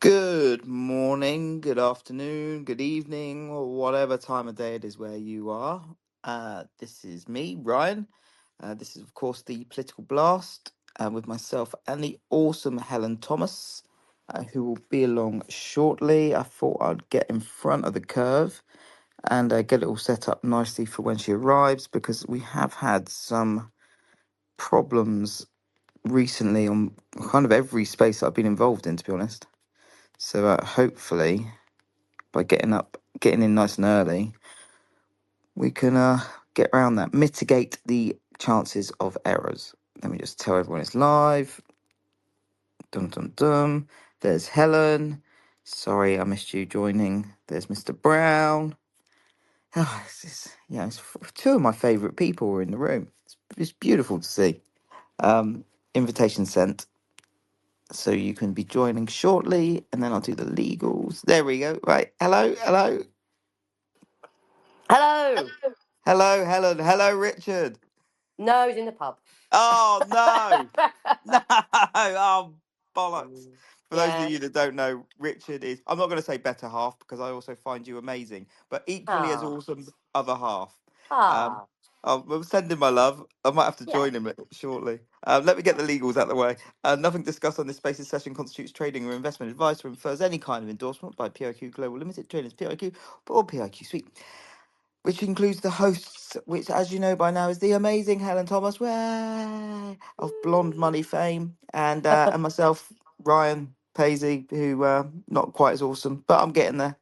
Good morning, good afternoon, good evening, or whatever time of day it is where you are. This is me, Ryan. This is, of course, the Political Blast with myself and the awesome Helen Thomas, who will be along shortly. I thought I'd get in front of the curve and get it all set up nicely for when she arrives because we have had some problems recently on kind of every space that I've been involved in, to be honest. So hopefully, by getting in nice and early, we can get around that, mitigate the chances of errors. Let me just tell everyone it's live. Dum dum dum. There's Helen. Sorry, I missed you joining. There's Mr. Brown. Oh, it's two of my favourite people were in the room. It's beautiful to see. Invitation sent. So you can be joining shortly, and then I'll do the legals. There we go. Right. Hello, hello. Hello. Hello, Helen. Hello, Richard. No, he's in the pub. Oh, no. No. Oh, bollocks. For those of Yeah. you that don't know, Richard is, I'm not going to say better half because I also find you amazing, but equally as Ah. awesome, other half. Um, Ah. I'm sending my love. I might have to Yeah. join him shortly. Let me get the legals out of the way. Nothing discussed on this spaces session constitutes trading or investment advice or infers any kind of endorsement by PIQ Global Limited, Traders PIQ, or PIQ Suite, which includes the hosts, which, as you know by now, is the amazing Helen Thomas, way of Blonde Money fame, and myself, Ryan Paisley, who not quite as awesome, but I'm getting there.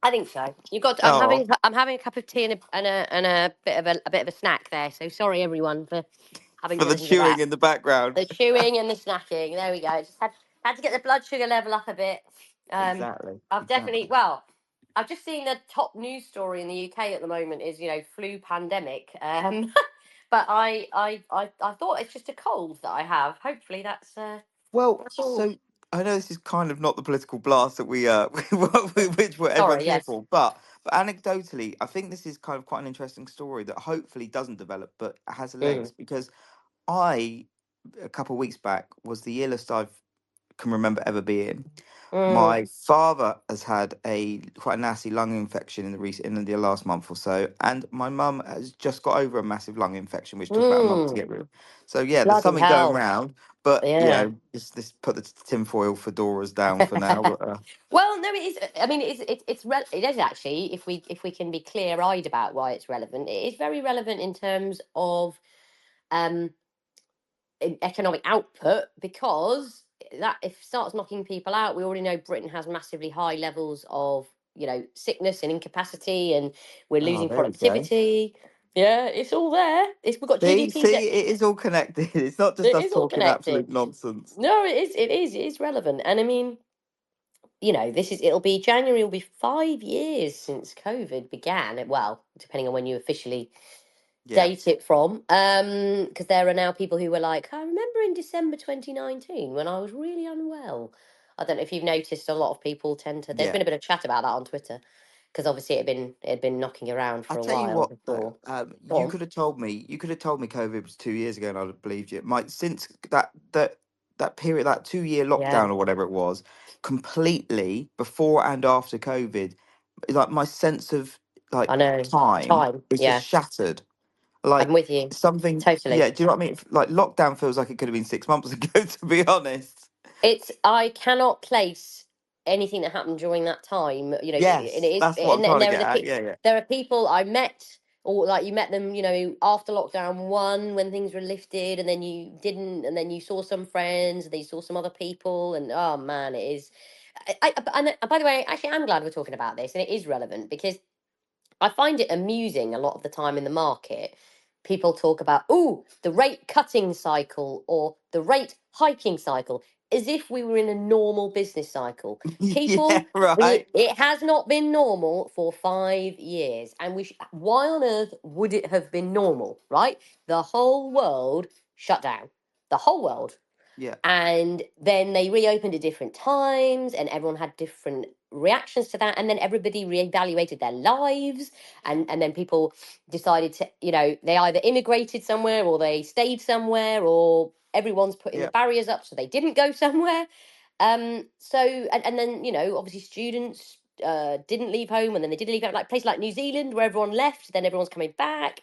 I think so. You got. Oh, I'm having a cup of tea and a bit of a snack there. So sorry everyone for having for to the listen to chewing that. in the background. The chewing and the snacking. There we go. Just had to get the blood sugar level up a bit. Um, Exactly, I've definitely. exactly. Well, I've just seen the top news story in the UK at the moment is flu pandemic. But I thought it's just a cold that I have. Hopefully Well, that's all. so I know this is kind of not the political blast that we which what everyone's Sorry. here Yes. for, but anecdotally, I think this is kind of quite an interesting story that hopefully doesn't develop, but has Mm. legs because I a couple of weeks back was the illest I can remember ever being. Mm. My father has had a quite a nasty lung infection in the last month or so, and my mum has just got over a massive lung infection, which took about a month to Mm. get rid of. So yeah, there's Bloody something going hell. round, but Yeah. this put the tinfoil fedoras down for now. But, Well, no, it is. I mean, it is actually. If we can be clear eyed about why it's relevant, it is very relevant in terms of um economic output because that if it starts knocking people out, we already know Britain has massively high levels of sickness and incapacity, and we're oh, losing there we go. productivity. Yeah, it's all there. We've got GDP. See, it is all connected. It's not just It us is all talking connected. absolute nonsense. No, it is. It is. It is relevant, and I mean, it'll be January. Will be 5 years since COVID began. Well, depending on when you officially Yeah, date it from, because there are now people who were like, I remember in December 2019 when I was really unwell. I don't know if you've noticed. A lot of people tend to. There's yeah. been a bit of chat about that on Twitter because obviously it had been knocking around I for a tell you while what, though, before. Go you on. could have told me. You could have told me COVID was 2 years ago, and I'd have believed you. My since that period, that 2 year Yeah, lockdown or whatever it was, completely before and after COVID, like my sense of like I know. time Time. is just Yeah, shattered. I'm Like with you. something, Totally. yeah. Do you know what I mean? Like lockdown feels like it could have been 6 months ago, to be honest. I cannot place anything that happened during that time. And Yes, it is, that's what I'm trying and to there are get at. Yeah, yeah, there are people I met, or like you met them, after lockdown one when things were lifted, and then you didn't, and then you saw some friends, and then you saw some other people, and oh man, it is. And by the way, actually, I'm glad we're talking about this, and it is relevant because I find it amusing a lot of the time in the market. People talk about, oh, the rate cutting cycle or the rate hiking cycle, as if we were in a normal business cycle. yeah. People, Right. it has not been normal for 5 years. And why on earth would it have been normal, right? The whole world shut down. The whole world, Yeah, and then they reopened at different times and everyone had different reactions to that, and then everybody reevaluated their lives, and then people decided to, they either immigrated somewhere or they stayed somewhere, or everyone's putting the yeah. barriers up so they didn't go somewhere. So and then obviously students didn't leave home, and then they did leave home, like places like New Zealand where everyone left, then everyone's coming back.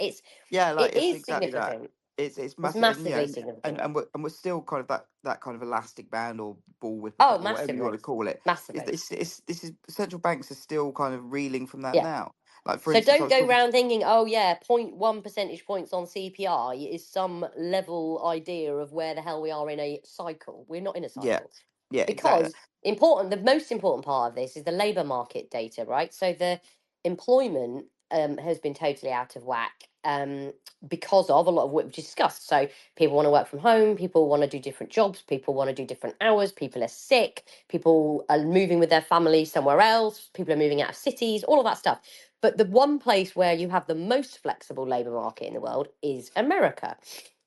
Yeah, like It it's is exactly that. significant. It's It's massive, and massively significant. and we're still kind of that kind of elastic band or ball whip Oh, effect or whatever you want massively, to call it. Is massively. this this is central banks are still kind of reeling from that Yeah. now. Like for So instance, I don't was go talking. around thinking, oh yeah, 0.1 percentage points on CPI is some level idea of where the hell we are in a cycle. We're not in a Yeah, cycle. yeah, exactly. Because the most important part of this is the labour market data, right? So the employment has been totally out of whack, because of a lot of what we've discussed. So people want to work from home, people want to do different jobs, people want to do different hours, people are sick, people are moving with their family somewhere else, people are moving out of cities, all of that stuff. But the one place where you have the most flexible labour market in the world is America.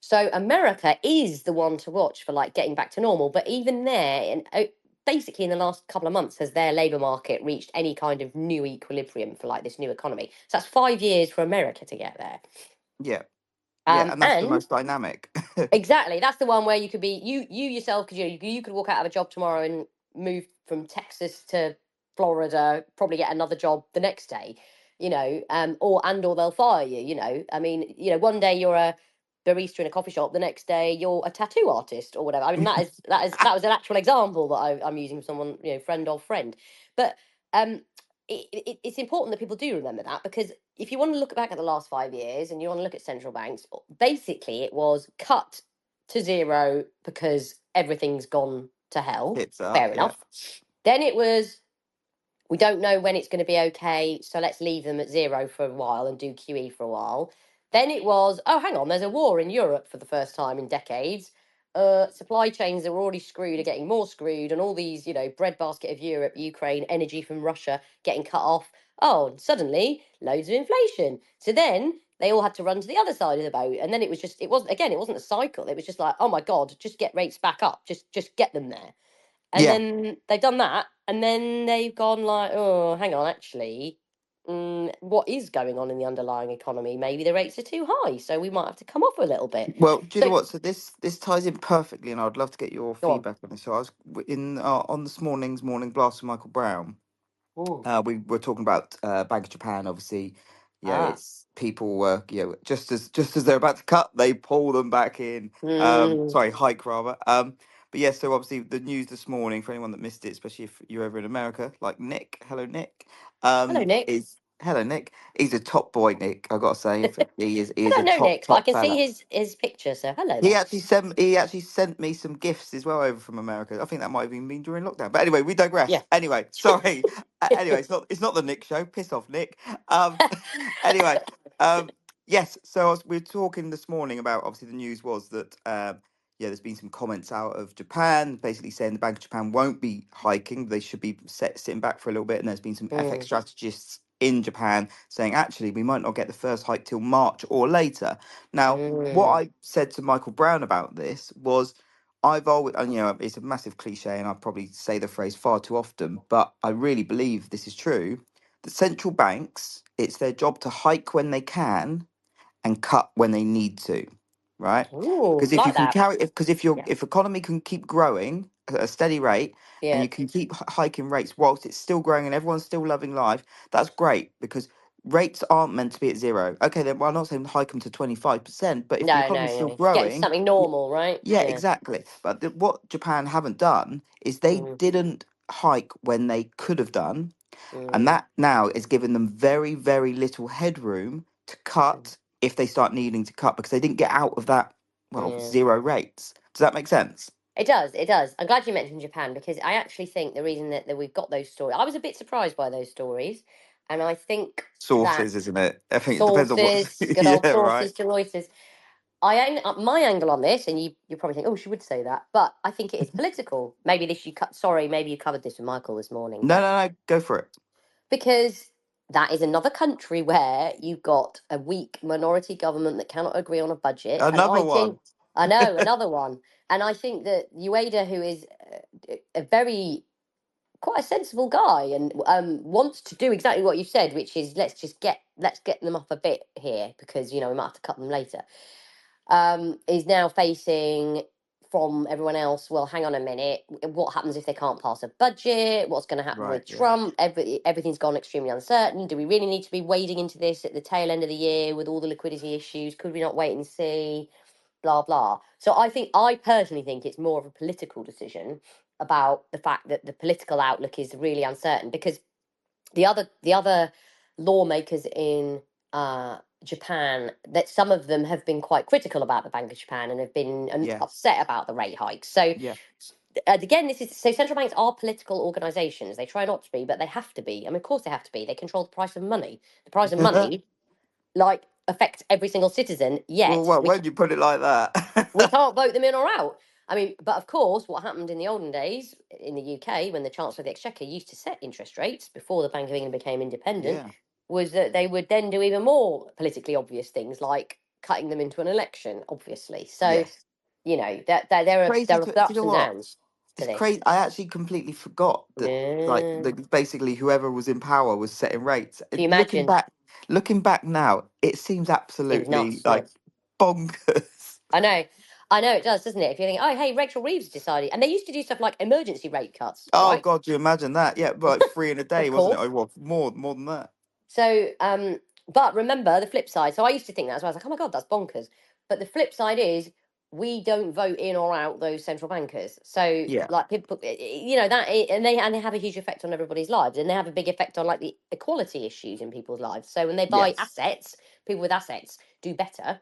So America is the one to watch for like getting back to normal. But even there, and basically in the last couple of months, has their labour market reached any kind of new equilibrium for like this new economy? So that's 5 years for America to get there. Yeah, yeah, and that's the And most dynamic. exactly. That's the one where you could be you yourself could you could walk out of a job tomorrow and move from Texas to Florida, probably get another job the next day, or they'll fire you, I mean, one day you're a barista in a coffee shop, the next day you're a tattoo artist or whatever. I mean, that was an actual example that I'm using from someone, friend of friend. But um it's important that people do remember that, because if you want to look back at the last 5 years and you want to look at central banks, basically it was cut to zero because everything's gone to hell. Hits up, Fair yeah. enough. Then it was, we don't know when it's going to be okay, so let's leave them at zero for a while and do QE for a while. Then it was, oh, hang on, there's a war in Europe for the first time in decades. Supply chains are already screwed, are getting more screwed, and all these, breadbasket of Europe, Ukraine, energy from Russia getting cut off. Oh, and suddenly, loads of inflation. So then they all had to run to the other side of the boat, and then it was just, it wasn't a cycle. It was just like, oh my god, just get rates back up, just get them there. And Yeah. then they've done that, and then they've gone like, oh, hang on, actually, what is going on in the underlying economy? Maybe the rates are too high, so we might have to come off a little bit. Well, do you know So what? So this ties in perfectly, and I'd love to get your go on. feedback on this. So I was in on this morning's morning blast with Michael Brown. Ooh. We were talking about Bank of Japan. Obviously, Ah. it's people were just as they're about to cut, they pull them back in. Mm. Sorry, hike rather. But yeah, so obviously the news this morning for anyone that missed it, especially if you're over in America, like Nick. Hello, Nick. Hello, Nick. Is hello, Nick. He's a top boy, Nick. I gotta say, he I is a don't know top Nick, but I top can see fella. his picture. So hello there. He actually sent me some gifts as well over from America. I think that might have even been during lockdown. But anyway, we digress. Yeah. Anyway, sorry. Anyway, it's not the Nick show. Piss off, Nick. Anyway, um yes, so we were talking this morning about, obviously the news was that there's been some comments out of Japan basically saying the Bank of Japan won't be hiking. They should be sitting back for a little bit, and there's been some FX Mm, strategists in Japan saying actually we might not get the first hike till March or later. Now, what mm, I said to Michael Brown about this was, I've always, and it's a massive cliche, and I probably say the phrase far too often, but I really believe this is true. The central banks, it's their job to hike when they can and cut when they need to, right? ooh, Because if you like can that. carry, because if your Yeah. if economy can keep growing at a steady rate, and Yeah. you can keep hiking rates whilst it's still growing and everyone's still loving life, that's great, because rates aren't meant to be at zero. Okay, then, well, I'm not saying hike them to 25%, but if the No, no, economy's still no. Getting growing, something normal, right? yeah, Yeah. exactly. But what Japan haven't done is they Mm, didn't hike when they could have done, and mm, that now is giving them very, very little headroom to mm. cut if they start needing to cut, because they didn't get out of that, well, Yeah. zero rates. Does that make sense? It does. It does. I'm glad you mentioned Japan, because I actually think the reason that we've got those stories, I was a bit surprised by those stories. And I think that Sources, isn't it? I think it depends on what. sources, good old Yeah, right. sources to Reuters, my angle on this, and you probably think, oh, she would say that, but I think it is political. Maybe this you cut. Sorry, maybe you covered this with Michael this morning, No, but no, no. Go for it. because that is another country where you've got a weak minority government that cannot agree on a budget, and Another I one. think I know another one, and I think that Ueda, who is a very quite a sensible guy and wants to do exactly what you said, which is let's get them up a bit here because we might have to cut them later. Is now facing from everyone else, well, hang on a minute, what happens if they can't pass a budget? What's going to happen Right. with Yeah. Trump? Everything's gone extremely uncertain. Do we really need to be wading into this at the tail end of the year with all the liquidity issues? Could we not wait and see? Blah, blah. So I personally think it's more of a political decision about the fact that the political outlook is really uncertain, because the other lawmakers in Japan, that some of them have been quite critical about the Bank of Japan and have been Yeah. upset about the rate hikes. So Yeah. again, this is so central banks are political organisations. They try not to be, but they have to be. I mean, of course they have to be. They control the price of money. The price of money, like, affects every single citizen. Yet Well, why do you put it like we that? can't vote them in or out. I mean, but of course, what happened in the olden days in the UK, when the Chancellor of the Exchequer used to set interest rates before the Bank of England became independent, Yeah. was that they would then do even more politically obvious things like cutting them into an election, obviously. So, Yes. that there are Crazy there are to, do you ups know and what? downs to It's this. crazy. I actually completely forgot that, like, Yeah. basically whoever was in power was setting rates. Can you Looking imagine? back, now, it seems Seems nuts, absolutely doesn't like it? bonkers. I know. I know it does, doesn't it? If you think, oh, hey, Rachel Reeves decided, and they used to do stuff like emergency rate cuts, Oh right? God, do you imagine that? Yeah, but like three in a day, Of wasn't it? course. Oh, well, more than that. So, but remember the flip side. So I used to think that as well. I was like, oh my God, that's bonkers. But the flip side is we don't vote in or out those central bankers. So, Yeah. like, people, and they have a huge effect on everybody's lives, and they have a big effect on, like, the equality issues in people's lives. So when they buy Yes. assets, people with assets do better,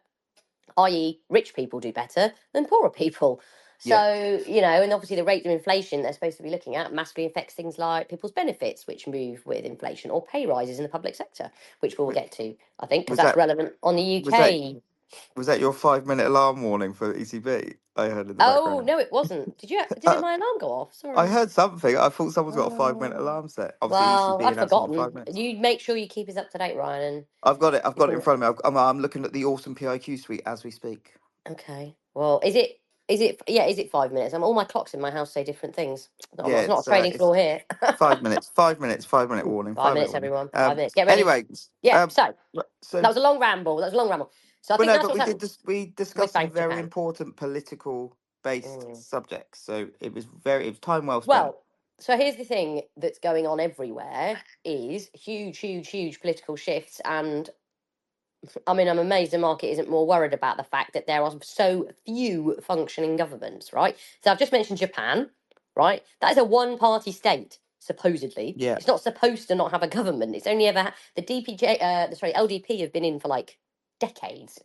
i.e., rich people do better than poorer people. Yeah. So, and obviously the rate of inflation they're supposed to be looking at massively affects things like people's benefits, which move with inflation, or pay rises in the public sector, which we'll W- get to, I think, because Was that's that relevant on the was that UK. was that your 5 minute alarm warning for ECB? I heard in the Oh, background. no, it wasn't. Did Uh, my alarm go off? I Sorry. heard something. I thought someone's got a 5 minute Oh, alarm set. Obviously, well, ECB I'd announcing in five forgotten. minutes. You make sure you keep us up to date, Ryan. I've got it. I've got it in And front of me. I'm looking at the awesome PIQ suite as we speak. okay. Well, is it 5 minutes? All my clocks in my house say different things. Yeah, It's not a trading it's floor here. 5 minutes. 5 minutes. 5 minute warning. 5 minutes, 5 minute warning. everyone. 5 minutes. Get ready. Anyway, Yeah. um, So so that was a long ramble. That was a long ramble. So I but think no, that's but what's we did happened this. We with discussed some Bank of very Japan. important political based Mm. subjects. So it was time well spent. Well, so here's the thing that's going on everywhere is huge, huge, huge political shifts. And I mean, I'm amazed the market isn't more worried about the fact that there are so few functioning governments, right? So I've just mentioned Japan, right? That is a one party state, supposedly. Yeah. It's not supposed to not have a government. It's only ever the LDP have been in for like decades.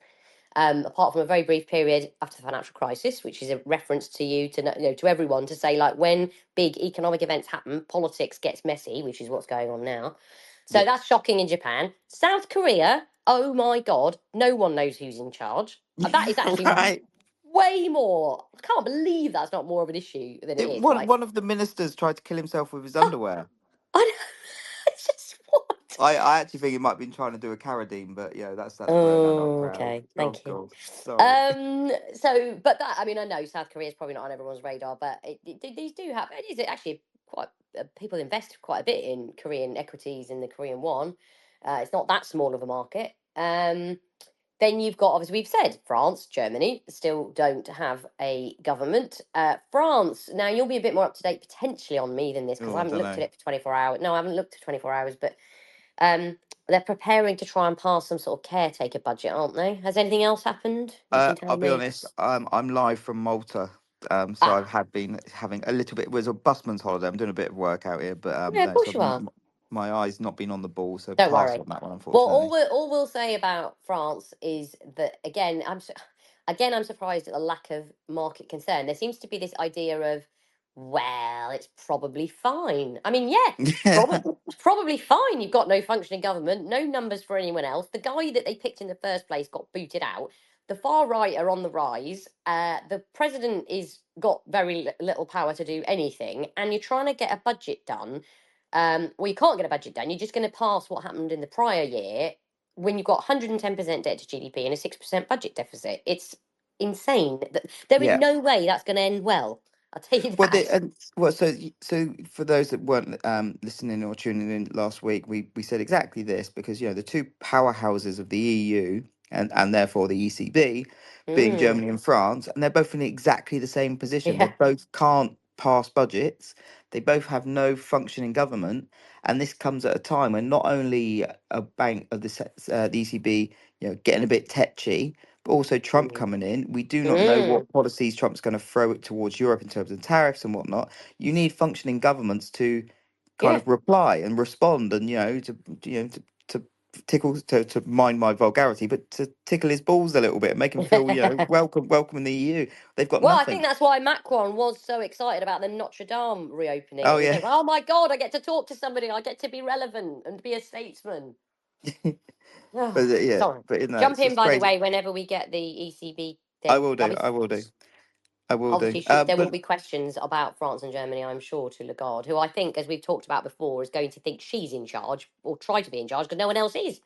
Apart from a very brief period after the financial crisis, which is a reference to to everyone, to say, like, when big economic events happen, politics gets messy, which is what's going on now. So that's Yes. shocking in Japan. South Korea, oh my God, no one knows who's in charge. That is actually Right. way more. I can't believe that's not more of an issue than it It, is, one right? one of the ministers tried to kill himself with his underwear. I know, it's just what? I actually think he might have been trying to do a Carradine, but yeah, that's for another Oh, crowd. okay. Oh Thank you. God, sorry. But that, I mean, I know South Korea is probably not on everyone's radar, but these do have. It is actually quite. People invest quite a bit in Korean equities in the Korean won. It's not that small of a market. Then you've got, obviously, we've said France, Germany still don't have a government. France, now you'll be a bit more up to date potentially on me than this, because I Oh, I haven't don't looked know. at it for 24 hours. No, I haven't looked at 24 hours, but um, they're preparing to try and pass some sort of caretaker budget, aren't they? Has anything else happened you can tell I'll be me? honest. I'm live from Malta. So I've Ah, had been having a little bit. It was a busman's holiday. I'm doing a bit of work out here, but yeah, of no. So course you are. my eyes not been on the ball. So Don't pass worry. on that one, Well, unfortunately. all we'll say about France is that, again, I'm surprised at the lack of market concern. There seems to be this idea of, well, it's probably fine. I mean, yeah, Yeah. probably fine. You've got no functioning government, no numbers for anyone else. The guy that they picked in the first place got booted out. The far right are on the rise. The president is got very little power to do anything, and you're trying to get a budget done. Well, you can't get a budget done. You're just going to pass what happened in the prior year when you've got 110% debt to GDP and a 6% budget deficit. It's insane. There is Yeah. no way that's going to end well. I'll tell you Well, that. so for those that weren't listening or tuning in last week, we said exactly this because the two powerhouses of the EU. and therefore the ECB, being Mm. Germany and France, and they're both in exactly the same position. They Yeah. both can't pass budgets. They both have no functioning government, and this comes at a time when not only a bank of the ECB, getting a bit tetchy, but also Trump Mm. coming in. We do not know Mm. what policies Trump's going to throw it towards Europe in terms of tariffs and whatnot. You need functioning governments to kind Yeah. of reply and respond, and to tickle to mind my vulgarity, but to tickle his balls a little bit, make him feel welcome in the EU. They've got Well, I think nothing. that's why Macron was so excited about the Notre Dame reopening. Oh He was yeah, like, "Oh my God, I get to talk to somebody. I get to be relevant and be a statesman." but Oh, yeah, sorry. but no, Jump in, it's by the crazy. way, whenever we get the ECB I thing. will There'll do. be I will do. I will do. obviously there will But be questions about France and Germany, I'm sure, to Lagarde, who I think, as we've talked about before, is going to think she's in charge or try to be in charge because no one else is.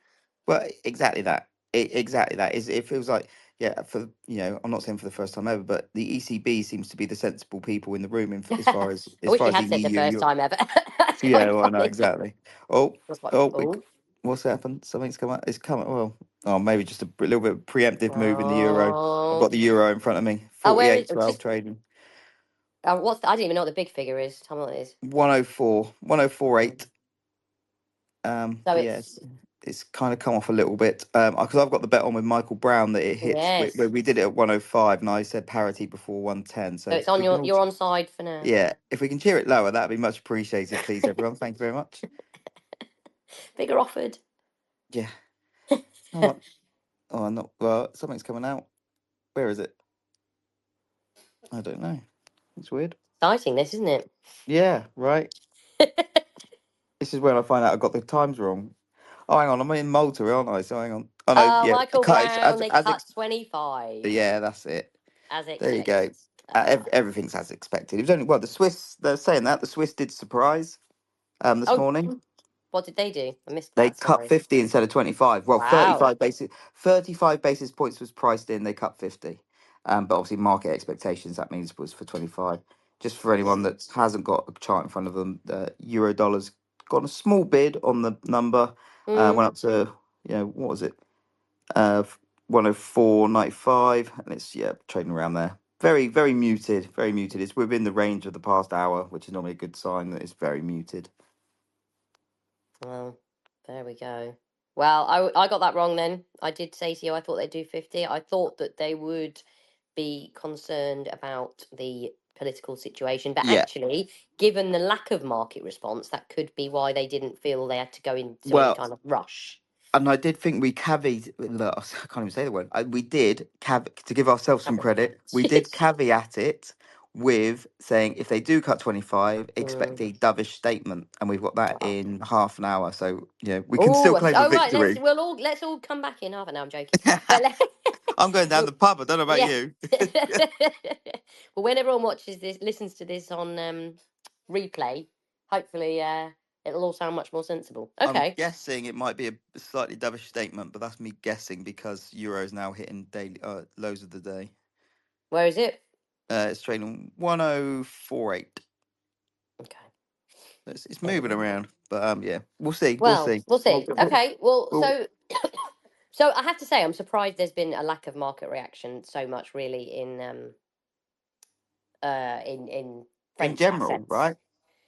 well, exactly that. Exactly that is. It feels like for I'm not saying for the first time ever, but the ECB seems to be the sensible people in the room as far as I wish you the had said the EU. first time ever. That's Yeah, quite well, no, funny. exactly. Oh, That's quite, oh, oh, what's happened? Something's come out. It's coming. Well, oh, maybe just a little bit of preemptive move in the euro. I've got oh, the euro in front of me. oh, where is 48.12 just trading. I don't even know what the big figure is. Tell me what it is. 104, Mm. 104.8. So But yeah, it's it's kind of come off a little bit. Because I've got the bet on with Michael Brown that it hits. Where yes. we did it at 105, and I said parity before 110. So So it's if on we can your all, you're on side for now. yeah, if we can cheer it lower, that'd be much appreciated, please, everyone. Thank you very much. Figure offered. Yeah. Oh, oh, not well. Something's coming out. Where is it? I don't know. It's weird. Exciting, this isn't it? Yeah, right. This is when I find out I got the times wrong. Oh, hang on. I'm in Malta, aren't I? So hang on. Oh no, yeah. Michael Cut. It's Brown, they as cut 25 yeah, that's it. as There you go. expected. Ah. Everything's as expected. It was only the Swiss. They're saying that the Swiss did surprise this Oh, morning. what did they do? I missed They that. cut Sorry. 50 instead of 25. Well, Wow. 35 basis points was priced in. They cut 50. But obviously, market expectations, that means, was for 25. Just for anyone that hasn't got a chart in front of them, euro dollars got a small bid on the number. Mm, Went up to, what was it? 104.95. And it's, yeah, trading around there. Very, very muted. Very muted. It's within the range of the past hour, which is normally a good sign that it's very muted. well, there we go. Well, I got that wrong then. I did say to you I thought they'd do 50. I thought that they would be concerned about the political situation, but Yeah. actually, given the lack of market response, that could be why they didn't feel they had to go into any Well, kind of rush. and I did think we caveat. Look, I can't even say the word. We did to give ourselves some credit. We did caveat it with saying if they do cut 25, expect Mm. a dovish statement, and we've got that in half an hour. So we can still Oh, claim a oh right. victory. Let's all come back in half an hour. I'm joking, but I'm going down well, the pub. I don't know about yeah. you. Well, when everyone watches this, listens to this on replay, hopefully it'll all sound much more sensible. I'm Okay, guessing it might be a slightly dovish statement, but that's me guessing because Euro's now hitting daily lows of the day. where is it? It's trading 104.8. Okay, It's there we moving go. around, but yeah, we'll see. We'll Well, see. we'll We'll, see. we'll, Okay, well, we'll, so I have to say, I'm surprised there's been a lack of market reaction so much, really, in in French general, assets. right?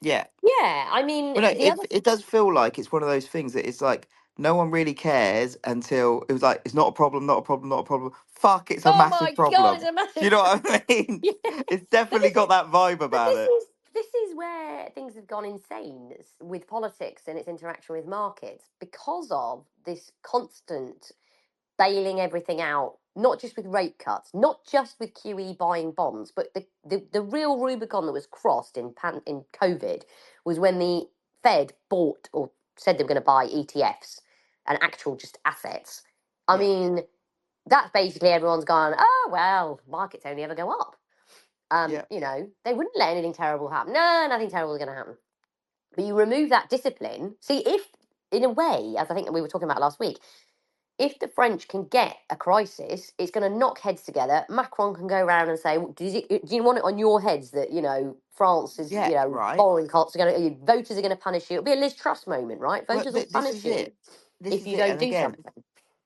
Yeah. Yeah, I mean, Well, no, the other. it does feel like it's one of those things that it's like no one really cares until it was like it's not a problem, not a problem, not a problem. Fuck, it's a Oh massive my God, it's problem. a Do you massive. know what I mean? Yeah, It's but definitely got that vibe but about it. this is where things have gone insane with politics and its interaction with markets because of this constant bailing everything out, not just with rate cuts, not just with QE buying bonds, but the real Rubicon that was crossed in COVID was when the Fed bought or said they were going to buy ETFs and actual just assets. I Yeah, mean, that's basically everyone's gone, oh, well, markets only ever go up. yeah, They wouldn't let anything terrible happen. No, nothing terrible is going to happen. But you remove that discipline. See, if, in a way, as I think we were talking about last week, if the French can get a crisis, it's going to knock heads together. Macron can go around and say, do you want it on your heads that, France is, yeah. Right. borrowing costs are going to, voters are going to punish you. It'll be a Liz Truss moment, right? Well, Voters will this punish is you it. This if is you it. don't And do again, something.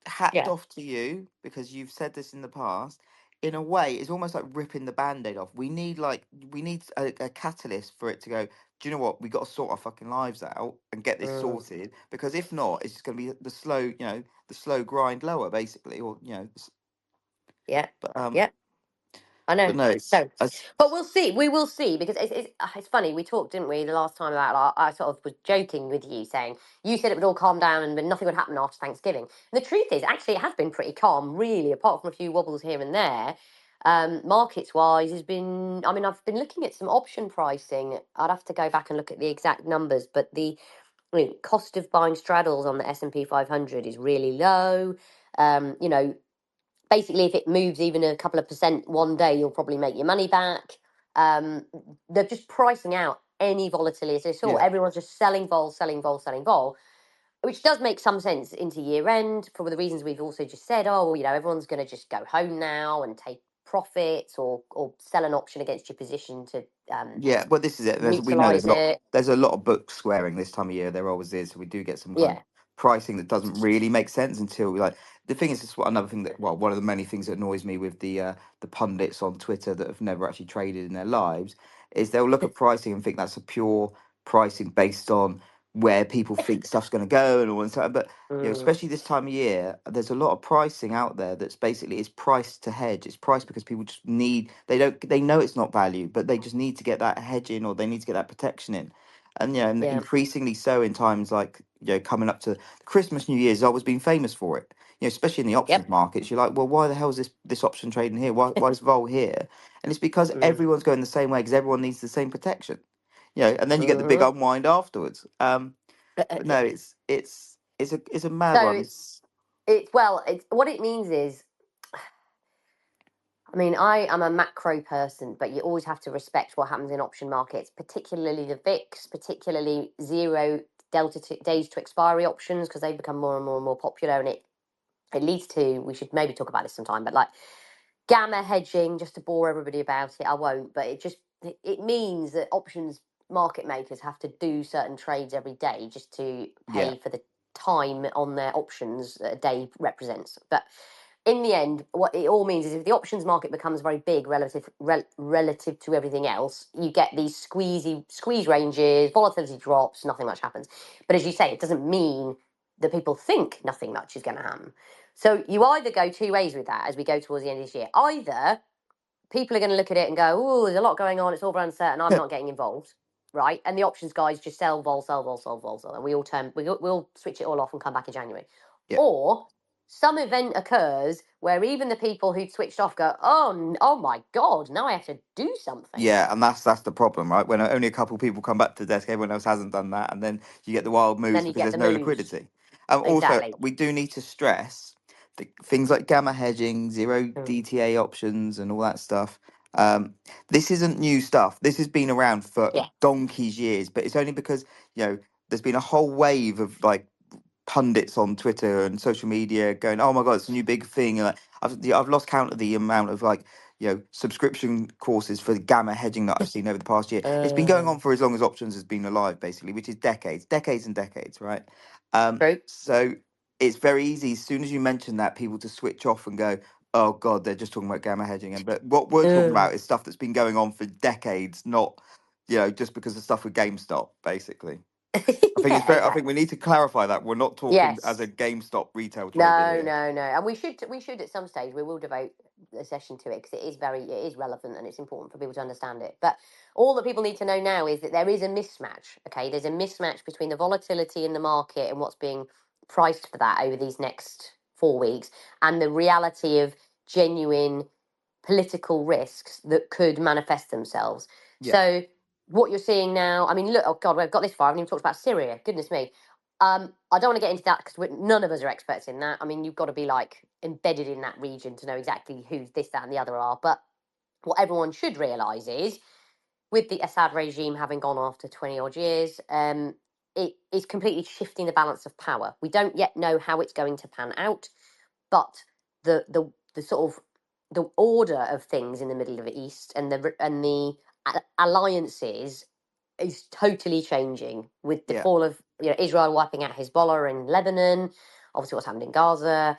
hats Yeah. off to you because you've said this in the past. In a way, it's almost like ripping the band-aid off. We need a catalyst for it to go. Do you know what? We got to sort our fucking lives out and get this Mm, sorted because if not, it's just going to be the slow grind lower, basically, or yeah. but Yeah. I know. no, it's So, but we'll see. We will see because it's funny. We talked, didn't we, the last time about. I sort of was joking with you, saying you said it would all calm down and nothing would happen after Thanksgiving. And the truth is, actually, it has been pretty calm, really, apart from a few wobbles here and there. Markets wise, has been. I mean, I've been looking at some option pricing. I'd have to go back and look at the exact numbers, but the cost of buying straddles on the S&P 500 is really low. You know, basically, if it moves even a couple of percent one day, you'll probably make your money back. Um, they're just pricing out any volatility at all. yeah, Everyone's just selling vol, selling vol, selling vol, which does make some sense into year end for the reasons we've also just said. Oh, everyone's going to just go home now and take profits or sell an option against your position to yeah. Well, this is it. We know neutralize it. there's a lot of book squaring this time of year. There always is. So we do get some kind of Yeah. pricing that doesn't really make sense until we like. The thing is, this is what another thing that one of the many things that annoys me with the pundits on Twitter that have never actually traded in their lives is they'll look at pricing and think that's a pure pricing based on where people think stuff's going to go and all that stuff. But Mm, especially this time of year, there's a lot of pricing out there that's basically it's priced to hedge. It's priced because people just need they know it's not value, but they just need to get that hedge in or they need to get that protection in. And and yeah. increasingly so in times like coming up to Christmas, New Year's, always been famous for it. Especially in the options Yep. markets, you're like, well, why the hell is this option trading here? Why is vol here? And it's because Mm, everyone's going the same way because everyone needs the same protection. And then you get the big mhm. unwind afterwards. But no, it's a mad one. So It's it's what it means is, I mean, I am a macro person, but you always have to respect what happens in option markets, particularly the VIX, particularly zero days to expiry options, because they become more and more and more popular, and it leads to, we should maybe talk about this sometime, but like gamma hedging, just to bore everybody about it, I won't, but it means that options market makers have to do certain trades every day just to yeah, pay for the time on their options that a day represents. But in the end, what it all means is if the options market becomes very big relative to everything else, you get these squeeze ranges, volatility drops, nothing much happens. But as you say, it doesn't mean that people think nothing much is going to happen. So you either go two ways with that as we go towards the end of this year. Either people are going to look at it and go, "Oh, there's a lot going on. It's all very uncertain. I'm not getting involved." Right, and the options guys just sell vol, sell vol, sell vol, sell, and we'll switch it all off and come back in January. yeah. Or some event occurs where even the people who'd switched off go, "Oh, oh my god, now I have to do something." Yeah, and that's the problem, right? When only a couple of people come back to the desk, everyone else hasn't done that, and then you get the wild And moves then you because get there's the no moves. liquidity. Also, Exactly. we do need to stress things like gamma hedging, zero Mm. DTA options, and all that stuff. Um, this isn't new stuff. This has been around for Yeah. donkey's years, but it's only because there's been a whole wave of like pundits on Twitter and social media going, "Oh my god, it's a new big thing." And like, I've lost count of the amount of like subscription courses for the gamma hedging that I've seen over the past year. It's been going Uh, on for as long as options has been alive, basically, which is decades and decades, right? True. So it's very easy as soon as you mention that people to switch off and go, "Oh god, they're just talking about gamma hedging." And but what we're talking Ugh. about is stuff that's been going on for decades, not just because of stuff with GameStop, basically. I think it's Yeah, very. I think exactly. we need to clarify that we're not talking as a Yes. GameStop retail trader No, here. no, no. And we should at some stage we will devote a session to it because it is relevant and it's important for people to understand it. But all that people need to know now is that there is a mismatch. Okay, there's a mismatch between the volatility in the market and what's being priced for that over these next 4 weeks and the reality of genuine political risks that could manifest themselves. Yeah, So what you're seeing now, I mean, look, oh God, we've got this far. I haven't even talked about Syria. Goodness me. I don't want to get into that because none of us are experts in that. I mean, you've got to be like embedded in that region to know exactly who this, that, and the other are. But what everyone should realise is, with the Assad regime having gone after 20 odd years, it is completely shifting the balance of power. We don't yet know how it's going to pan out, but the sort of the order of things in the Middle of the East and the alliances is totally changing with the yeah, fall of Israel wiping out Hezbollah in Lebanon, obviously what's happened in Gaza.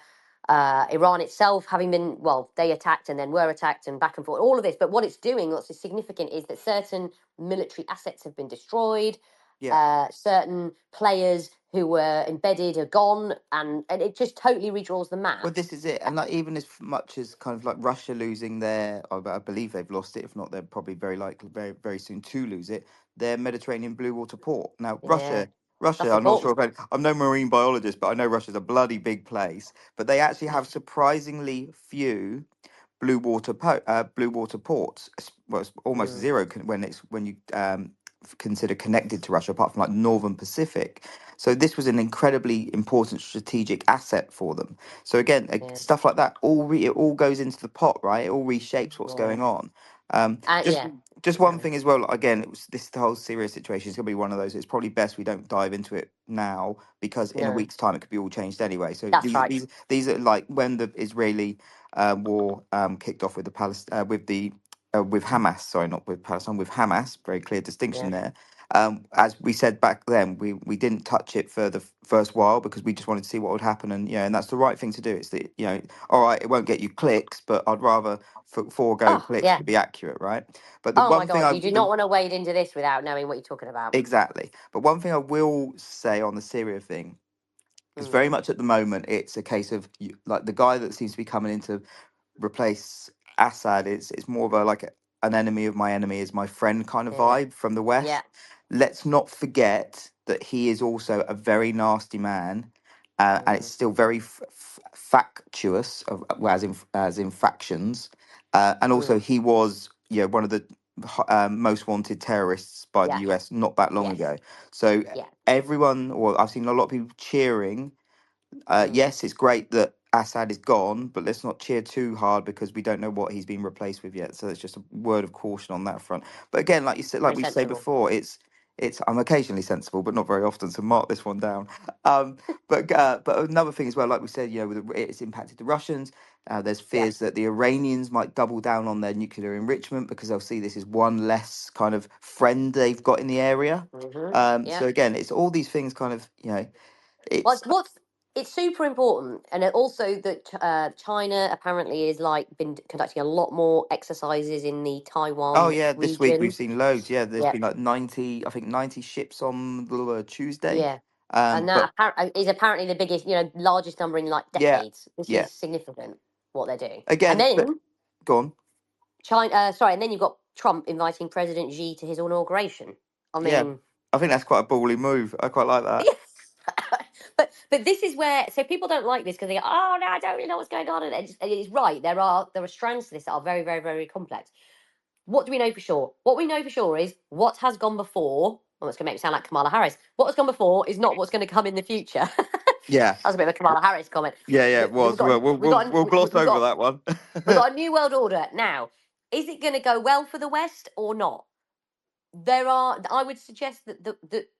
Iran itself having been, well, they attacked and then were attacked and back and forth, all of this. But what it's doing, what's significant, is that certain military assets have been destroyed, Yeah. certain players who were embedded are gone, and it just totally redraws the Well, map. this is it, and like even as much as kind of like Russia losing their, I believe they've lost it. If not, they're probably very likely very very soon to lose it. Their Mediterranean blue water port. Now, Yeah, Russia. that's I'm not sure important. if I'm no marine biologist, but I know Russia's a bloody big place. But they actually Mm, have surprisingly few blue water ports. Well, it's almost mm, zero when you consider connected to Russia, apart from like Northern Pacific. So this was an incredibly important strategic asset for them. So again, yeah, stuff like that it all goes into the pot, right? It all reshapes what's yeah, going on. Um, just yeah, just one exactly. thing as well. Again, it was this the whole Syria situation is going to be one of those. It's probably best we don't dive into it now because in a No, week's time it could be all changed anyway. So that's right. these are like when the Israeli war kicked off with the with Hamas. Sorry, not with Palestine, with Hamas. Very clear distinction Yeah, there. As we said back then, we didn't touch it for the first while because we just wanted to see what would happen, and and that's the right thing to do. It's the all right, it won't get you clicks, but I'd rather forego oh clicks yeah, to be accurate, right? But the oh my one thing god, I you do the not want to wade into this without knowing what you're talking about. exactly, but one thing I will say on the Syria thing is Mm, very much at the moment it's a case of like the guy that seems to be coming into replace Assad. It's more of a an enemy of my enemy is my friend kind of yeah, vibe from the yeah, West. Let's not forget that he is also a very nasty man, and it's mm, still very factious of well, as in factions, and also mm, he was one of the most wanted terrorists by the yeah, US not that long yes, ago. So yeah, everyone, or I've seen a lot of people cheering. mm, Yes, it's great that Assad is gone, but let's not cheer too hard because we don't know what he's been replaced with yet. So it's just a word of caution on that front. But again, like you said, like very we say sensible. before, it's I'm occasionally sensible, but not very often. So mark this one down. But another thing as well, like we said, it's impacted the Russians. There's Yeah, fears that the Iranians might double down on their nuclear enrichment because they'll see this as one less kind of friend they've got in the area. yeah. So again, it's all these things kind of Well, it's what's it's super important, and it also that China apparently is like been conducting a lot more exercises in the Oh Taiwan yeah, this week we've region. seen loads. Yeah, there's Yeah, been like 90, I think 90 ships on the Tuesday. yeah, and But that is apparently the biggest, largest number in like yeah, decades. This yeah. is significant what they're doing, and Again, but then go on. China. Sorry, and then you've got Trump inviting President Xi to his inauguration. I Yeah, mean, I think that's quite a ballsy move. I quite like that. yes. But this is where, so people don't like this because they go, oh no, I don't really know what's going on, and it's right. There are strands to this that are very very very complex. What do we know for sure? What we know for sure is what has gone before. Well, it's going to make me sound like Kamala Harris. What has gone before is not what's going to come in the future. Yeah, That's a bit of a Kamala Harris comment. yeah, it We've was. got Well, we'll we've we'll, got we'll gloss we've over got that one. we've got a new world order now. Is it going to go well for the West or not? I would suggest that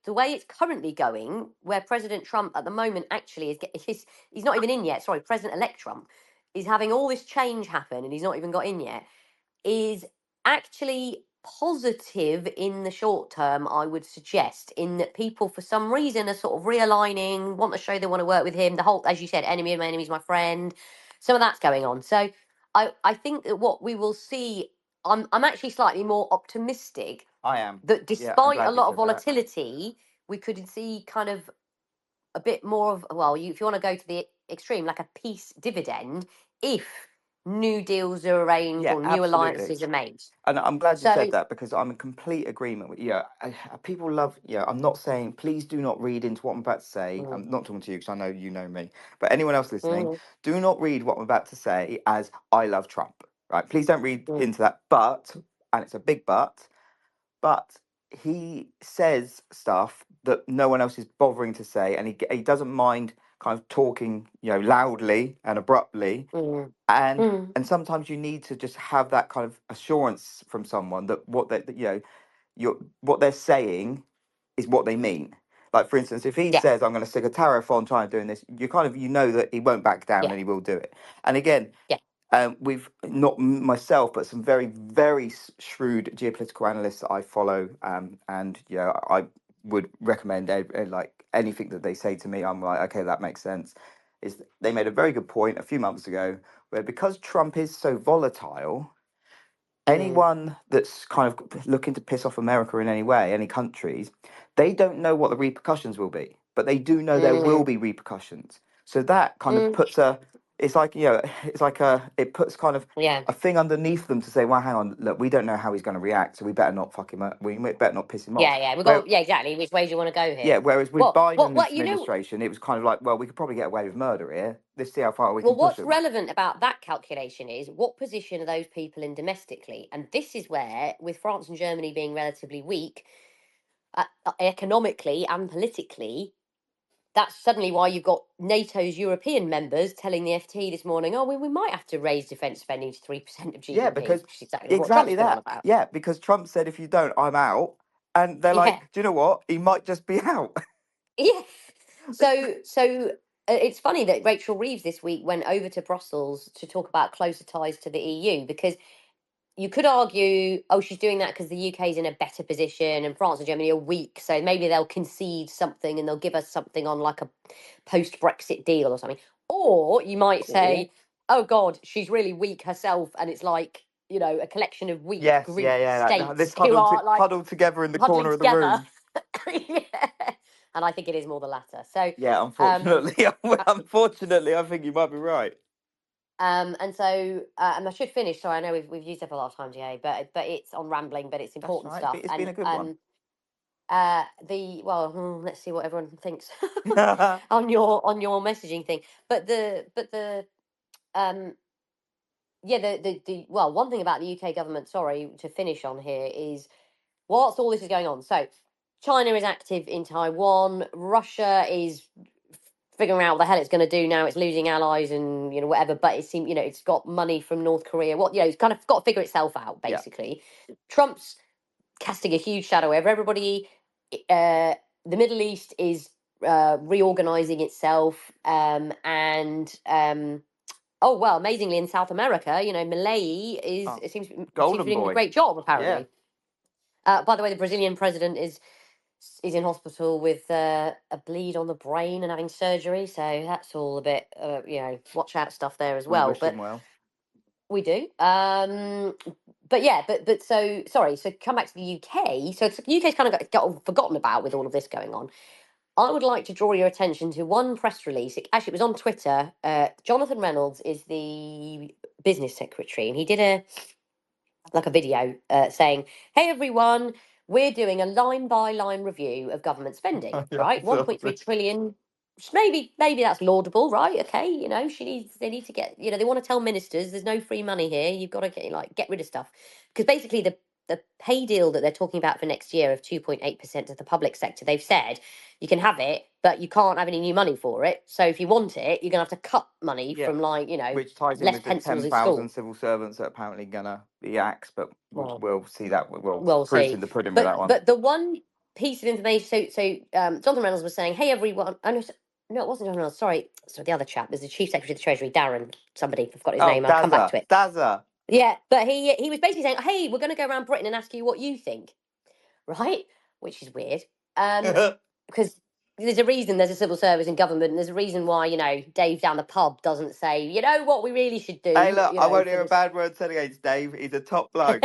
the way it's currently going, where President Trump at the moment actually he's not even in yet. Sorry, President-elect Trump is having all this change happen, and he's not even got in yet, is actually positive in the short term, I would suggest, in that people for some reason are sort of realigning, want to show they want to work with him. The whole, as you said, enemy of my enemy is my friend. Some of that's going on. So I think that what we will see, I'm actually slightly more optimistic I am. that Yeah, I'm despite a glad you lot of said that. volatility, we could see kind of a bit more of, well, if you want to go to the extreme, like a peace dividend, if new deals are arranged Yeah, or new absolutely. alliances are made. And I'm glad you said So, that because I'm in complete agreement with you. People love, I'm not saying, please do not read into what I'm about to say. mm, I'm not talking to you because I know you know me, but anyone else listening, mm, do not read what I'm about to say as I love Trump, right? Please don't read mm, into that. But, and it's a big but he says stuff that no one else is bothering to say. And he doesn't mind kind of talking, loudly and abruptly mm, and mm, and sometimes you need to just have that kind of assurance from someone that what they're saying is what they mean. Like for instance, if he yeah, says I'm going to stick a tariff on China doing this, you kind of know that he won't back down yeah, and he will do it. And again, yeah, we've not myself, but some very very shrewd geopolitical analysts that I follow, and I would recommend like anything that they say to me. I'm like, okay, that makes sense. is they made a very good point a few months ago, where because Trump is so volatile, Mm, anyone that's kind of looking to piss off America in any way, any countries, they don't know what the repercussions will be, but they do know there will mm, be repercussions. So that kind of mm, puts a, it's like, you know, it's like a, it puts kind of yeah. a thing underneath them to say, well, hang on, look, we don't know how he's going to react, so we better not fuck him up. We better not piss him off. Yeah, yeah. We Where, got, yeah, exactly. Which way do you want to go here? yeah, whereas with Well, Biden's you know, administration, it was kind of like, well, we could probably get away with murder here. Let's see how far we well, can push what's them. relevant about that calculation is what position are those people in domestically? And this is where, with France and Germany being relatively weak, economically and politically, that's suddenly why you've got NATO's European members telling the FT this morning, oh, we might have to raise defence spending to 3% of Yeah, GDP, because which is exactly what Trump's exactly been on that. about. Yeah, because Trump said if you don't, I'm out. And they're Yeah, like, do you know what? He might just be out. yeah. So it's funny that Rachel Reeves this week went over to Brussels to talk about closer ties to the EU because you could argue, oh, she's doing that because the UK is in a better position and France and Germany are weak, so maybe they'll concede something and they'll give us something on like a post-Brexit deal or something. Or you might Or say, oh God, she's really weak herself, and it's like a collection of weak yes, yeah, Greek yeah. This states who huddled are like huddled together in the huddling corner of the together. room. Yeah. And I think it is more the latter. So, Yeah, um, unfortunately, uh, unfortunately, I think you might be right. and I should finish. Sorry, I know we've used up a lot of time, GA, but it's on rambling, but it's That's important right. stuff. It's been And a good one. let's see what everyone thinks on your messaging thing. But the um yeah the well, one thing about the UK government, sorry, to finish on here, is whilst all this is going on, so China is active in Taiwan, Russia is figuring out what the hell it's going to do now. It's losing allies and whatever, but it seems it's got money from North Korea. It's kind of got to figure itself out Yeah. basically. Trump's casting a huge shadow over everybody. Uh, the Middle East is reorganizing itself, and oh well, amazingly in South America, Malay is Oh, it seems to be Golden doing a Boy. great job Yeah. apparently. By the way, the Brazilian president is in hospital with a bleed on the brain and having surgery, so that's all a bit watch out stuff there as We well. wish him But well. we do. But yeah, but so sorry. So come back to the UK. So the UK's kind of got forgotten about with all of this going on. I would like to draw your attention to one press release. Actually, it was on Twitter. Jonathan Reynolds is the business secretary, and he did a video saying, "Hey everyone, we're doing a line by line review of government spending. Yeah, Right, one point three so- trillion. Maybe that's laudable, right? Okay, they need to get, they want to tell ministers there's no free money here. You've got to get rid of stuff because basically the pay deal that they're talking about for next year of 2.8% of the public sector, they've said you can have it, but you can't have any new money for it. So if you want it, you're gonna have to cut money yeah. from Which ties in less with the pencils in 10,000 school. civil servants that are apparently gonna be axed, but Well, we'll see that. Well, we'll proof's see. in the pudding with But that one. but the one piece of information, Jonathan Reynolds was saying, "Hey everyone," oh, no, no, it wasn't Jonathan Reynolds. Sorry, the other chap. There's the chief secretary of the Treasury, Darren. Somebody, I've got his Oh, name. I'll come back Dazza, to it. Dazza. Yeah, but he was basically saying, "Hey, we're going to go around Britain and ask you what you think," right? Which is weird, Hey, because there's a reason there's a civil service in government, and there's a reason why Dave down the pub doesn't say, you know what we really should do, look, I won't for hear a this. bad word said against Dave. He's a top bloke.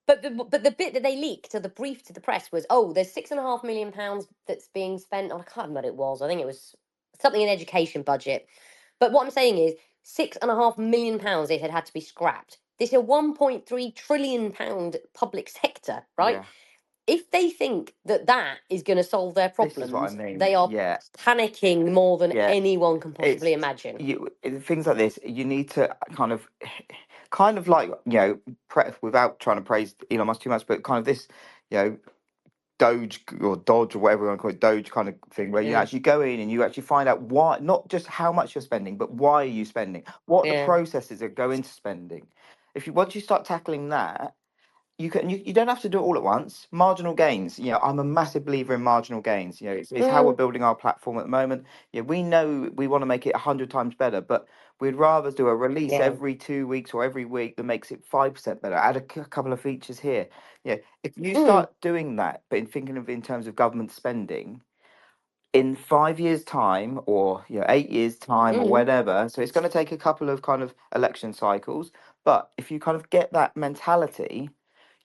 But the bit that they leaked, so the brief to the press was, oh, there's £6.5 million that's being spent on. I can't remember what it was. I think it was something in education budget. But what I'm saying is, £6.5 million they said had to be scrapped. This is a £1.3 trillion public sector, right? Yeah, If they think that that is going to solve their this is what I problems, mean. they are Yeah, panicking more than yeah. anyone can possibly It's imagine. things like this. You need to kind of like without trying to praise Elon Musk too much, but kind of this, you know, Doge or Dodge or whatever you want to call it, Doge kind of thing, where you Mm, actually go in and you actually find out why, not just how much you're spending, but why are you spending, what the yeah. processes that go into spending. If you once you start tackling that, you don't have to do it all at once. Marginal gains. I'm a massive believer in marginal gains. It's how we're Mm, building our platform at the moment. Yeah, we know we want to make it 100 times better, but we'd rather do a release yeah. every 2 weeks or every week that makes it 5% better. Add a couple of features here. Yeah, if you Mm, start doing that, but in thinking of in terms of government spending, in 5 years' time, or 8 years' time, or Mm, whatever. So it's going to take a couple of kind of election cycles. But if you kind of get that mentality,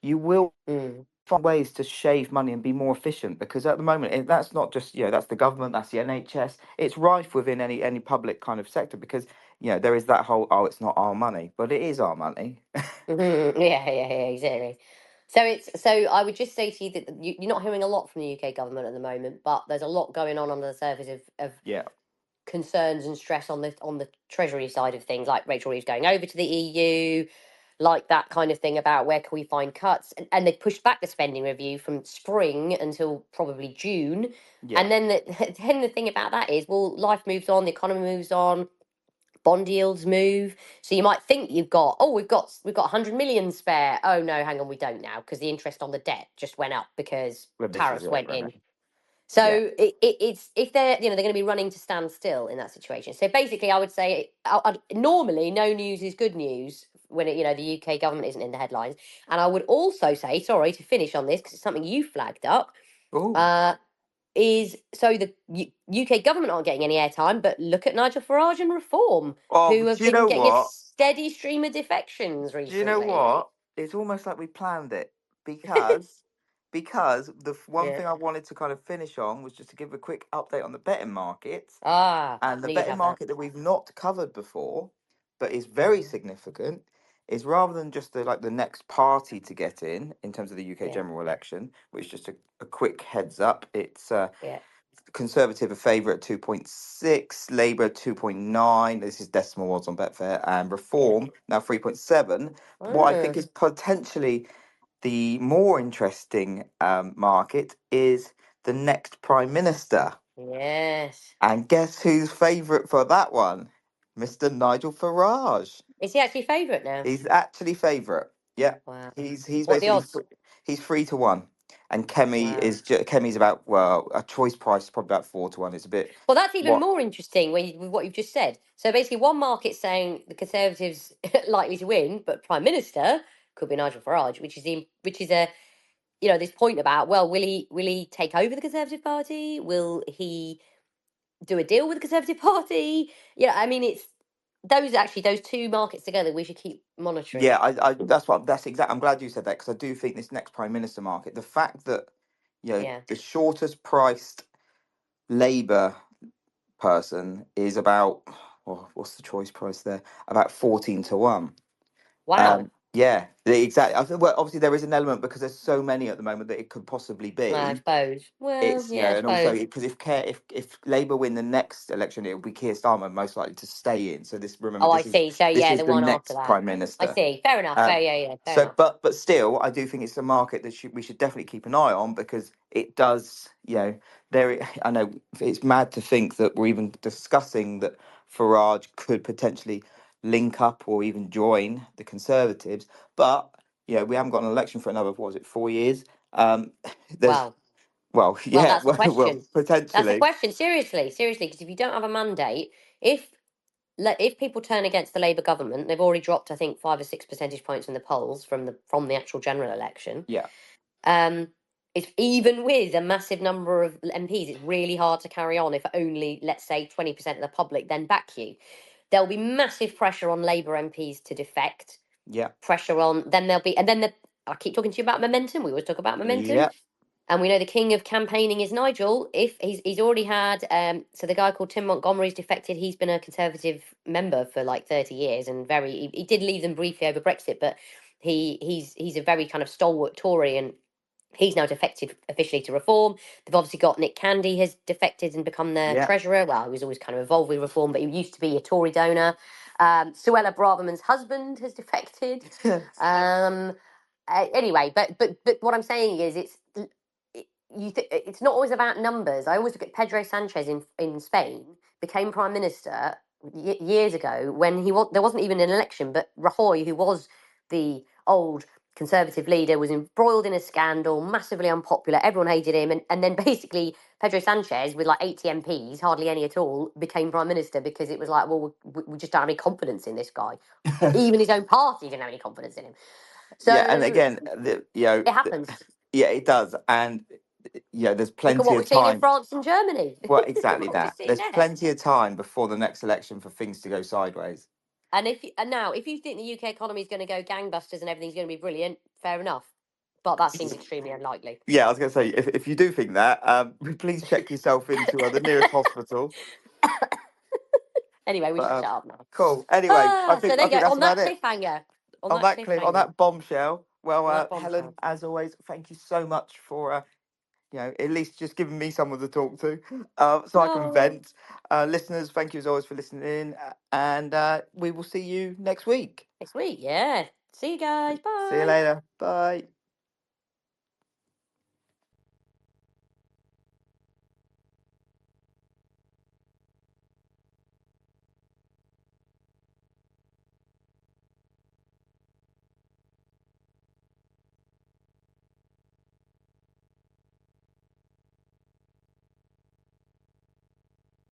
you will mm. find ways to shave money and be more efficient. Because at the moment, that's not just that's the government, that's the NHS. It's rife within any public kind of sector because there is that whole, oh, it's not our money, but it is our money. Mhm. Yeah, yeah, yeah, exactly. So I would just say to you that you're not hearing a lot from the UK government at the moment, but there's a lot going on under the surface of Yeah, concerns and stress on the Treasury side of things, like Rachel Reeves going over to the EU, like that kind of thing about where can we find cuts, and they pushed back the spending review from spring until probably June, yeah, and then then the thing about that is, well, life moves on, the economy moves on, bond yields move. So you might think you've got, oh, we've got 100 million spare. Oh no, hang on, we don't now because the interest on the debt just went up because well, this is tariffs it, went right? in. Yeah. So it's if they're going to be running to stand still in that situation. So basically, I would say normally no news is good news when the UK government isn't in the headlines. And I would also say, sorry to finish on this because it's something you flagged up. Oh, Uh, is so the UK government aren't getting any airtime, but look at Nigel Farage and Reform, oh, who but have do you been know getting a what? steady stream of defections Do you know recently. what? It's almost like we planned it because one Yeah. thing I wanted to kind of finish on was just to give a quick update on the betting market. Ah, And the please betting have that. market that we've not covered before, but is very Mm, significant, is rather than just the next party to get in terms of the UK yeah, general election, which just a quick heads up, it's yeah, Conservative a favourite at 2.6, Labour 2.9. This is decimal odds on Betfair, and yeah. Reform now 3.7. But what I think Ah, is potentially the more interesting market is the next Prime Minister. yes. And guess who's favourite for that one? Mr. Nigel Farage. Is he actually favourite now? He's actually favourite. Yeah, Wow. he's What are the basically odds? he's 3-1, and Wow. Kemi's about, well, a choice price is probably about 4-1. It's a bit Well, that's even what. more interesting with what you've just said. So basically, one market saying the Conservatives likely to win, but Prime Minister could be Nigel Farage, which is a this point about, well, will he take over the Conservative Party? Will he do a deal with the Conservative Party? Yeah, I mean it's those two markets together we should keep monitoring. Yeah, that's exact. I'm glad you said that because I do think this next Prime Minister market, the fact that Yeah. the shortest priced Labour person is about, oh, what's the choice price there? About 14-1. Wow. Yeah, exactly. I think, well, obviously there is an element because there's so many at the moment that it could possibly I be. suppose. Well, It's yeah, I and also suppose. because if Labour win the next election, it will be Keir Starmer most likely to stay in. So remember, Oh, I see. So this yeah, is the the one after next that. Prime I Minister. see. Fair enough. Um, Fair, yeah, yeah. Fair so, enough. but still, I do think it's a market that we should definitely keep an eye on because it does. I know it's mad to think that we're even discussing that Farage could potentially link up or even join the Conservatives, but we haven't got an election for another, what was it, 4 years? Um, there's Well, well, well, yeah, that's the well, question. That's the potentially, question. Seriously, seriously, because if you don't have a mandate, if if people turn against the Labour government, they've already dropped, I think, 5 or 6 percentage points in the polls from the actual general election. yeah, Um, it's even with a massive number of MPs, it's really hard to carry on if only, let's say, 20% of the public then back you. There'll be massive pressure on Labour MPs to defect. yeah, Pressure on, then there'll be, and then I keep talking to you about momentum. We always talk about momentum. yeah, And we know the king of campaigning is Nigel. If he's already had, so the guy called Tim Montgomery's defected. He's been a Conservative member for like 30 years, and he did leave them briefly over Brexit, but he's a very kind of stalwart Tory, and he's now defected officially to Reform. They've obviously got Nick Candy has defected and become their yeah, treasurer. Well, he was always kind of involved with Reform, but he used to be a Tory donor. Suella Braverman's husband has defected. yes, Um, anyway, but what I'm saying is, it's not always about numbers. I always look at Pedro Sanchez in Spain became prime minister years ago when there wasn't even an election, but Rajoy, who was the old conservative leader, was embroiled in a scandal, massively unpopular. Everyone hated him, and then basically Pedro Sanchez, with like 80 MPs, hardly any at all, became prime minister because it was like, well, we just don't have any confidence in this guy. Even his own party didn't have any confidence in him. yeah, and So again, it happens. yeah, it does, and yeah, there's Look at plenty what of we've seen in time. France and Germany. Well, Look at exactly what we've that. seen There's there. plenty of time before the next election for things to go sideways. And now, if you think the UK economy is going to go gangbusters and everything's going to be brilliant, fair enough. But that seems extremely unlikely. Yeah, I was going to say, if you do think that, please check yourself into the nearest hospital. Anyway, we But should shut up now. cool. Anyway, So there I you go. think that's On about that it. cliffhanger. On On that that clip, on cliffhanger. that bombshell. Well, On that Helen, bombshell. as always, thank you so much for at least just giving me someone to talk to, so I can No. vent. Listeners, thank you as always for listening in, and we will see you next week. Next week, yeah. See you guys. See you Bye. later. Bye.